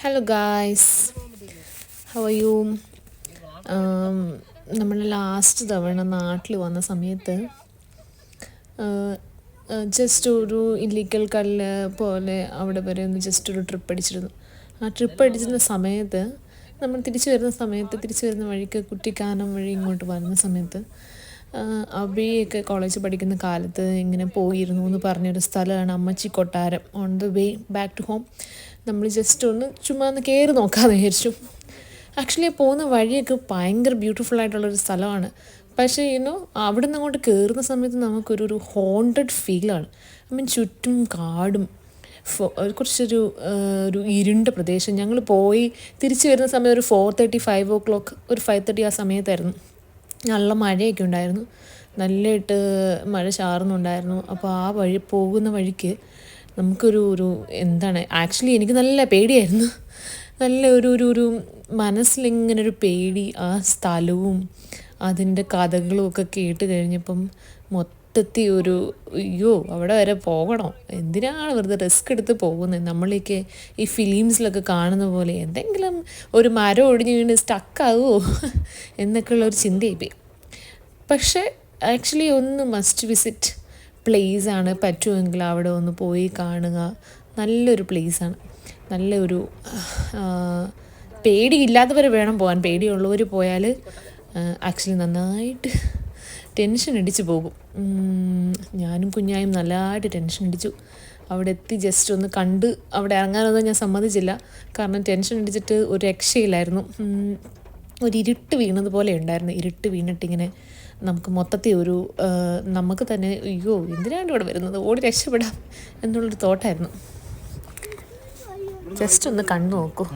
Hello guys, how are you? നമ്മൾ last തവണ നാട്ടിൽ വന്ന സമയത്ത് ജസ്റ്റ് ഒരു ഇല്ലിക്കൽ കല്ല് പോലെ അവിടെ വരെ ഒന്ന് ജസ്റ്റ് ഒരു ട്രിപ്പ് അടിച്ചിരുന്നു. ആ ട്രിപ്പ് അടിച്ചിരുന്ന സമയത്ത് നമ്മൾ തിരിച്ചു വരുന്ന വഴിക്ക് കുട്ടിക്കാനം വഴി ഇങ്ങോട്ട് വരുന്ന സമയത്ത് അബിയൊക്കെ കോളേജിൽ പഠിക്കുന്ന കാലത്ത് ഇങ്ങനെ പോയിരുന്നു എന്ന് പറഞ്ഞൊരു സ്ഥലമാണ് അമ്മച്ചി കൊട്ടാരം. On the way back to home നമ്മൾ ജസ്റ്റ് ഒന്ന് ചുമ്മാ ഒന്ന് കയറി നോക്കാമെന്ന് വിചാരിച്ചു. ആക്ച്വലി പോകുന്ന വഴിയൊക്കെ ഭയങ്കര ബ്യൂട്ടിഫുൾ ആയിട്ടുള്ളൊരു സ്ഥലമാണ്. പക്ഷേ അവിടെ നിന്ന് അങ്ങോട്ട് കയറുന്ന സമയത്ത് നമുക്കൊരു ഹോണ്ടഡ് ഫീലാണ്. ചുറ്റും കാടും കുറച്ചൊരു ഇരുണ്ട പ്രദേശം. ഞങ്ങൾ പോയി തിരിച്ചു വരുന്ന സമയം ഒരു 4:30 5 o'clock ഒരു 5:30 ആ സമയത്തായിരുന്നു. നല്ല മഴയൊക്കെ ഉണ്ടായിരുന്നു, നല്ലതായിട്ട് മഴ ചാറുന്നുണ്ടായിരുന്നു. അപ്പോൾ ആ പോകുന്ന വഴിക്ക് നമുക്കൊരു എന്താണ്, ആക്ച്വലി എനിക്ക് നല്ല പേടിയായിരുന്നു. നല്ല ഒരു മനസ്സിലിങ്ങനൊരു പേടി. ആ സ്ഥലവും അതിൻ്റെ കഥകളും ഒക്കെ കേട്ട് കഴിഞ്ഞപ്പം മൊത്തത്തിൽ അയ്യോ അവിടെ വരെ പോകണോ, എന്തിനാണ് വെറുതെ റിസ്ക് എടുത്ത് പോകുന്നത്. നമ്മളൊക്കെ ഈ ഫിലിംസിലൊക്കെ കാണുന്ന പോലെ എന്തെങ്കിലും ഒരു മരം ഒടിഞ്ഞ് വീണ് സ്റ്റക്കാവുമോ എന്നൊക്കെയുള്ളൊരു ചിന്തയായിപ്പോയി. പക്ഷേ ആക്ച്വലി ഒന്ന് മസ്റ്റ് വിസിറ്റ് പ്ലേസാണ്. പറ്റുമെങ്കിൽ അവിടെ ഒന്ന് പോയി കാണുക. നല്ലൊരു പ്ലേസാണ്. നല്ലൊരു പേടിയില്ലാത്തവർ വേണം പോകാൻ. പേടിയുള്ളവർ പോയാൽ ആക്ച്വലി നന്നായിട്ട് ടെൻഷൻ അടിച്ച് പോകും. ഞാനും കുഞ്ഞായും നല്ലതായിട്ട് ടെൻഷൻ അടിച്ചു. അവിടെ എത്തി ജസ്റ്റ് ഒന്ന് കണ്ട് അവിടെ ഇറങ്ങാനൊന്നും ഞാൻ സമ്മതിച്ചില്ല. കാരണം ടെൻഷൻ അടിച്ചിട്ട് ഒരു രക്ഷയില്ലായിരുന്നു. ഒരു ഇരുട്ട് വീണതുപോലെ ഉണ്ടായിരുന്നു. ഇരുട്ട് വീണിട്ടിങ്ങനെ നമുക്ക് മൊത്തത്തിൽ നമുക്ക് തന്നെ അയ്യോ എന്തിനാണ് ഇവിടെ വരുന്നത്, ഓടി രക്ഷപ്പെടാം എന്നുള്ളൊരു തോട്ടായിരുന്നു. ജസ്റ്റ് ഒന്ന് കണ്ടു നോക്കൂ.